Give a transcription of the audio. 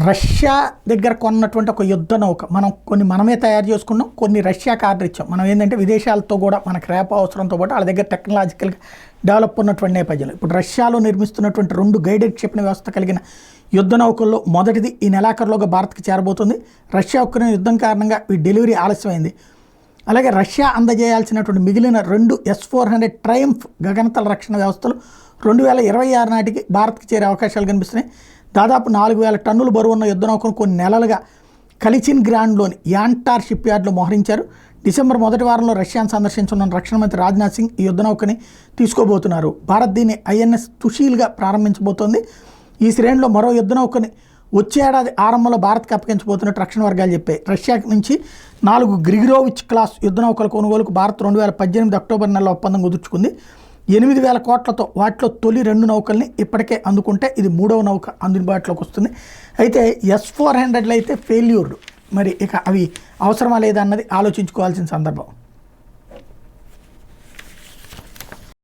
Russia దగ్గర కొన్నటువంటి ఒక యుద్ధ నౌక మనమే తయారు చేసుకున్నాం, కొన్ని రష్యాకి ఆర్డర్ ఇచ్చాం. మనం ఏంటంటే విదేశాలతో కూడా మనకు రేప అవసరంతో పాటు వాళ్ళ దగ్గర టెక్నాలజికల్గా డెవలప్ ఉన్నటువంటి నేపథ్యంలో ఇప్పుడు రష్యాలో నిర్మిస్తున్నటువంటి 2 గైడెడ్ క్షిపణి వ్యవస్థ కలిగిన యుద్ధ నౌకల్లో మొదటిది ఈ నెలాఖరులోగా భారత్కి చేరబోతుంది. రష్యా ఉక్రెయిన్ యుద్ధం కారణంగా ఈ డెలివరీ ఆలస్యమైంది. అలాగే రష్యా అందజేయాల్సినటువంటి మిగిలిన 2 S-400 ట్రయంఫ్ గగనతల రక్షణ వ్యవస్థలు 2026 నాటికి భారత్కి చేరే అవకాశాలు కనిపిస్తున్నాయి. దాదాపు 4000 టన్నుల బరువు ఉన్న యుద్ధ నౌకను కొన్ని నెలలుగా కలిచిన్ గ్రాండ్లోని యాంటార్ షిప్ యార్డ్లో మోహరించారు. డిసెంబర్ మొదటి వారంలో రష్యాను సందర్శించనున్న రక్షణ మంత్రి రాజ్నాథ్ సింగ్ ఈ యుద్ధ నౌకని తీసుకోబోతున్నారు. భారత్ దీన్ని INS తుషీల్గా ప్రారంభించబోతోంది. ఈ శ్రేణిలో మరో యుద్ధ నౌకని వచ్చే ఏడాది ఆరంభంలో భారత్కి అప్పగించబోతున్నట్టు రక్షణ వర్గాలు చెప్పాయి. రష్యా నుంచి 4 గ్రిగరోవిచ్ క్లాస్ యుద్ధ నౌకల కొనుగోలుకు భారత్ 2018 అక్టోబర్ నెలలో ఒప్పందం కుదుర్చుకుంది. 8,000 కోట్లతో వాటిలో తొలి 2 నౌకల్ని ఇప్పటికే అందుకుంటే ఇది 3వ నౌక అందుబాటులోకి వస్తుంది. అయితే S-400 అయితే ఫెయిల్యూర్డ్. మరి ఇక అవి అవసరమా లేదా అన్నది ఆలోచించుకోవాల్సిన సందర్భం.